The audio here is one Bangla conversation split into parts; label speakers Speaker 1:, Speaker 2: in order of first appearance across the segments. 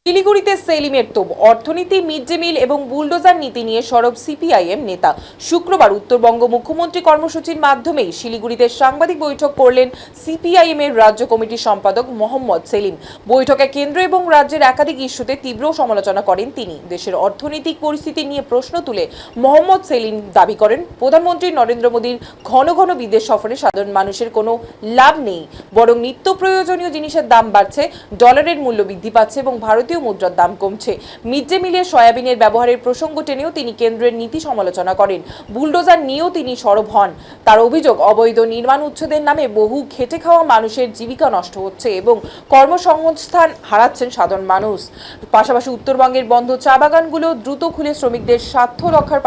Speaker 1: শিলিগুড়িতে সেলিমের তোপ, অর্থনীতি, মিড ডে মিল এবং বুলডোজার নীতি নিয়ে সরব সিপিআইএম নেতা। শুক্রবার উত্তরবঙ্গ মুখ্যমন্ত্রী কর্মসূচির মাধ্যমেই শিলিগুড়িতে সাংবাদিক বৈঠক করলেন সিপিআইএম এর রাজ্য কমিটির সম্পাদক মোহাম্মদ সেলিম। বৈঠকে কেন্দ্র এবং রাজ্যের একাধিক ইস্যুতে তীব্র সমালোচনা করেন তিনি। দেশের অর্থনৈতিক পরিস্থিতি নিয়ে প্রশ্ন তুলে মোহাম্মদ সেলিম দাবি করেন, প্রধানমন্ত্রী নরেন্দ্র মোদীর ঘন ঘন বিদেশ সফরে সাধারণ মানুষের কোনো লাভ নেই, বরং নিত্য প্রয়োজনীয় জিনিসের দাম বাড়ছে, ডলারের মূল্য বৃদ্ধি পাচ্ছে এবং ভারতীয় মুদ্রার দাম কমছে। মিড ডে মিলের সয়াবিনের ব্যবহারের প্রসঙ্গ টেনেও তিনি কেন্দ্রের নীতি সমালোচনা করেন। বুলডোজার নিয়েও তিনি সরব হন। তার অভিযোগ, অবৈধ নির্মাণ উচ্ছেদের নামে বহু খেটে খাওয়া মানুষের জীবিকা নষ্ট হচ্ছে এবং কর্মসংস্থান হারাচ্ছেন সাধারণ মানুষ। পাশাপাশি উত্তরবঙ্গের বন্ধ চা বাগানগুলো দ্রুত খুলে শ্রমিকদের স্বার্থ রক্ষার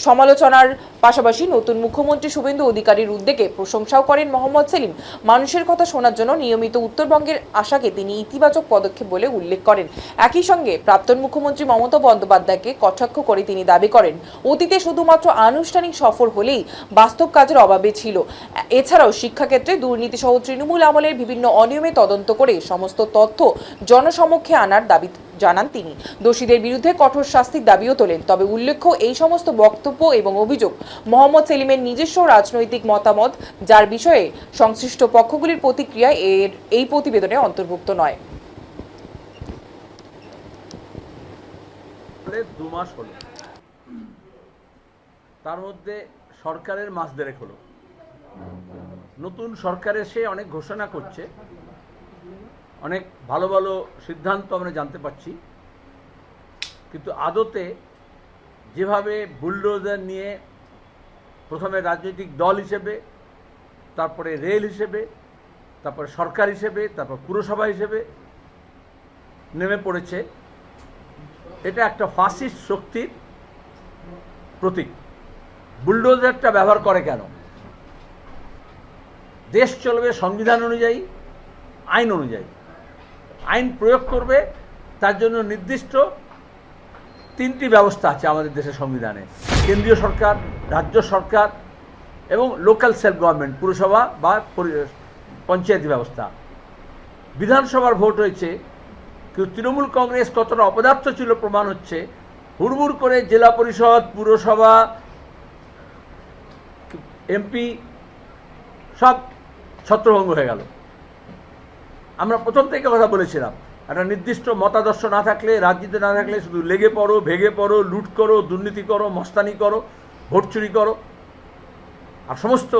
Speaker 1: সমালোচনার পাশাপাশি নতুন মুখ্যমন্ত্রী শুভেন্দু অধিকারীর উদ্যোগে প্রশংসাও করেন মোহাম্মদ সেলিম। মানুষের কথা শোনার জন্য নিয়মিত উত্তরবঙ্গের আশাকে তিনি ইতিবাচক পদক্ষেপ বলে উল্লেখ করেন। একই সঙ্গে প্রাক্তন মুখ্যমন্ত্রী মমতা বন্দ্যোপাধ্যায়কে কটাক্ষ করে তিনি দাবি করেন, অতীতে শুধুমাত্র আনুষ্ঠানিক সফর হলেই বাস্তব কাজের অভাবে ছিল। এছাড়াও শিক্ষাক্ষেত্রে দুর্নীতি সহ তৃণমূল আমলের বিভিন্ন অনিয়মে তদন্ত করে সমস্ত তথ্য জনসমক্ষে আনার দাবি জানান তিনি। দোষীদের বিরুদ্ধে কঠোর শাস্তির দাবিও তোলেন। তবে উল্লেখ্য, এই সমস্ত বক্তব্য এবং অভিযোগ মোহাম্মদ সেলিমের নিজস্ব রাজনৈতিক মতামত, যার বিষয়ে সংশ্লিষ্ট পক্ষগুলির প্রতিক্রিয়া এই প্রতিবেদনে অন্তর্ভুক্ত নয়।
Speaker 2: 2 মাস হলো, তার মধ্যে সরকারের মাস দেড়েক হলো। নতুন সরকার এসে অনেক ঘোষণা করছে, অনেক ভালো ভালো সিদ্ধান্ত আমরা জানতে পারছি, কিন্তু আদতে যেভাবে বুলডোজার নিয়ে প্রথমে রাজনৈতিক দল হিসেবে, তারপরে রেল হিসেবে, তারপরে সরকার হিসেবে, তারপর পুরসভা হিসেবে নেমে পড়েছে, এটা একটা ফাসিস্ট শক্তির প্রতীক। বুলডোজারটা ব্যবহার করে কেন? দেশ চলবে সংবিধান অনুযায়ী, আইন অনুযায়ী। আইন প্রয়োগ করবে, তার জন্য নির্দিষ্ট 3টি ব্যবস্থা আছে আমাদের দেশের সংবিধানে: কেন্দ্রীয় সরকার, রাজ্য সরকার এবং লোকাল সেলফ গভর্নমেন্ট, পুরসভা বা পঞ্চায়েত ব্যবস্থা। বিধানসভার ভোট হয়েছে, কিন্তু তৃণমূল কংগ্রেস কতটা অপদার্থ ছিল প্রমাণ হচ্ছে। হুড়মুড় করে জেলা পরিষদ, পুরসভা, এমপি সব ছত্রভঙ্গ হয়ে গেল। আমরা প্রথম থেকে কথা বলেছিলাম, একটা নির্দিষ্ট মতাদর্শ না থাকলে, রাজনীতি না থাকলে শুধু লেগে পড়ো, ভেগে পড়ো, লুট করো, দুর্নীতি করো, মস্তানি করো, ভোট চুরি করো, আর সমস্ত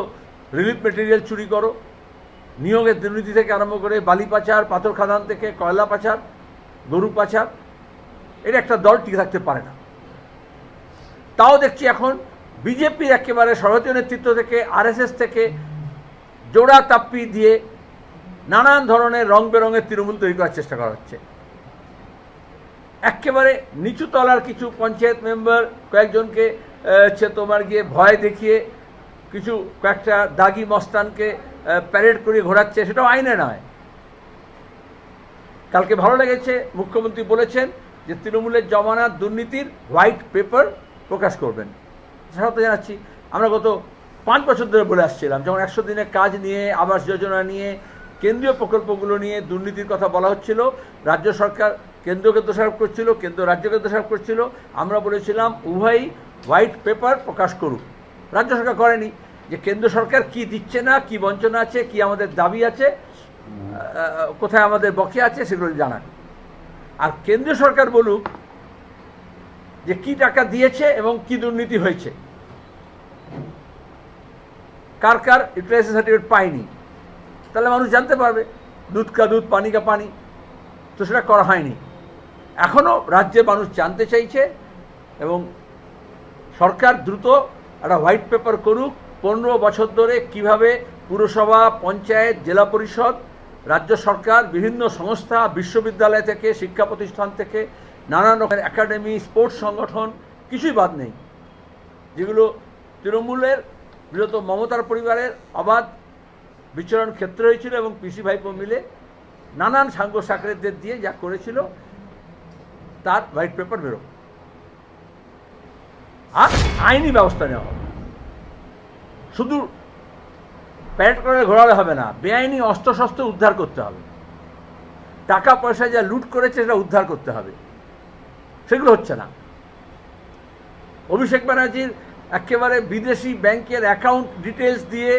Speaker 2: রিলিফ মেটেরিয়াল চুরি করো, নিয়োগের দুর্নীতি থেকে আরম্ভ করে বালি পাচার, পাথর খাদান থেকে কয়লা পাচার, গরু পাচার, এটা একটা দল টিকে থাকতে পারে না। তাও দেখছি এখন বিজেপির একেবারে সর্বতীয় নেতৃত্ব থেকে, আরএসএস থেকে জোড়া তাপ্পি দিয়ে নানান ধরনের রং বেরঙের তৃণমূল তৈরি করার চেষ্টা করা হচ্ছে। একেবারে নিচু তলার কিছু পঞ্চায়েত মেম্বার কয়েকজনকে তোমার গিয়ে ভয় দেখিয়ে কয়েকটা দাগি মস্তানকে প্যারেড করে ঘোরাচ্ছে, সেটাও আইনে নয়। কালকে ভালো লেগেছে, মুখ্যমন্ত্রী বলেছেন যে তৃণমূলের জমানার দুর্নীতির হোয়াইট পেপার প্রকাশ করবেন। স্বাগত জানাচ্ছি। আমরা গত 5 বছর ধরে বলে আসছিলাম, যেমন 100 দিনের কাজ নিয়ে, আবাস যোজনা নিয়ে, কেন্দ্রীয় প্রকল্পগুলো নিয়ে দুর্নীতির কথা বলা হচ্ছিল। রাজ্য সরকার কেন্দ্রকে দোষারোপ করছিল, কেন্দ্র রাজ্যকে দোষারোপ করছিল। আমরা বলেছিলাম উভয়ই হোয়াইট পেপার প্রকাশ করুক। রাজ্য সরকার করেনি। যে কেন্দ্র সরকার কি দিচ্ছে না, কি বঞ্চনা আছে, কি আমাদের দাবি আছে, কোথায় আমাদের বকেয়া আছে, সেগুলো জানান। আর কেন্দ্রীয় সরকার বলুক যে কি টাকা দিয়েছে এবং কি দুর্নীতি হয়েছে, কার কার ইউটিলাইজেশন সার্টিফিকেট পায়নি, তাহলে মানুষ জানতে পারবে। দুধ কা দুধ, পানি কা পানি, তো সেটা করা হয়নি। এখনও রাজ্যের মানুষ জানতে চাইছে এবং সরকার দ্রুত একটা হোয়াইট পেপার করুক 15 বছর ধরে কিভাবে পুরসভা, পঞ্চায়েত, জেলা পরিষদ, রাজ্য সরকার, বিভিন্ন সংস্থা, বিশ্ববিদ্যালয় থেকে, শিক্ষা প্রতিষ্ঠান থেকে, নানান রকমের একাডেমি, স্পোর্টস সংগঠন, কিছুই বাদ নেই, যেগুলো তৃণমূলের বিগত মমতার পরিবারের অবাধ বিচরণ ক্ষেত্র হয়েছিল এবং পিসি ভাইপো মিলে নানান সাঙ্গ সাকরেদের দিয়ে যা করেছিল, তার হোয়াইট পেপার বেরো, আর আইনি ব্যবস্থা নেওয়া হবে। শুধু প্যারেড করে ঘোরালে হবে না, বেআইনি অস্ত্রশস্ত্র উদ্ধার করতে হবে। টাকা পয়সা যা লুট করেছে সেটা উদ্ধার করতে হবে, সেগুলো হচ্ছে না। অভিষেক ব্যানার্জির একেবারে বিদেশি ব্যাংকের অ্যাকাউন্ট ডিটেলস দিয়ে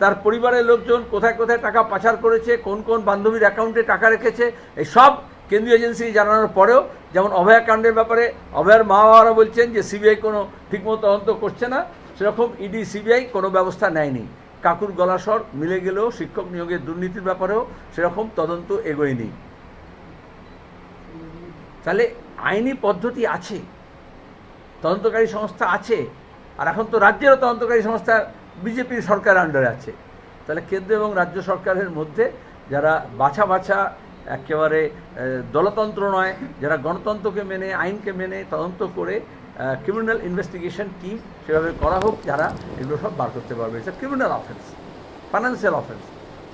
Speaker 2: তার পরিবারের লোকজন কোথায় কোথায় টাকা পাচার করেছে, কোন কোন বান্ধবীর অ্যাকাউন্টে টাকা রেখেছে, এই সব কেন্দ্রীয় এজেন্সি জানানোর পরেও, যেমন অভয়া কাণ্ডের ব্যাপারে অভয়ার মা বাবারা বলছেন যে সিবিআই কোনো ঠিকমতো তদন্ত করছে না, সেরকম ইডি সিবিআই কোনো ব্যবস্থা নেয়নি। কাকুর গলাস্বর মিলে গেলেও শিক্ষক নিয়োগের দুর্নীতির ব্যাপারেও সেরকম তদন্ত এগোয়নি। তাহলে আইনি পদ্ধতি আছে, তদন্তকারী সংস্থা আছে, আর এখন তো রাজ্যেরও তদন্তকারী সংস্থা বিজেপির সরকারের আন্ডারে আছে। তাহলে কেন্দ্র এবং রাজ্য সরকারের মধ্যে যারা বাছা বাছা একেবারে দলতন্ত্র নয়, যারা গণতন্ত্রকে মেনে আইনকে মেনে তদন্ত করে ক্রিমিনাল ইনভেস্টিগেশন টিম সেভাবে করা হোক, যারা এগুলো সব বার করতে পারবে। এটা ক্রিমিনাল অফেন্স, ফাইন্যান্সিয়াল অফেন্স।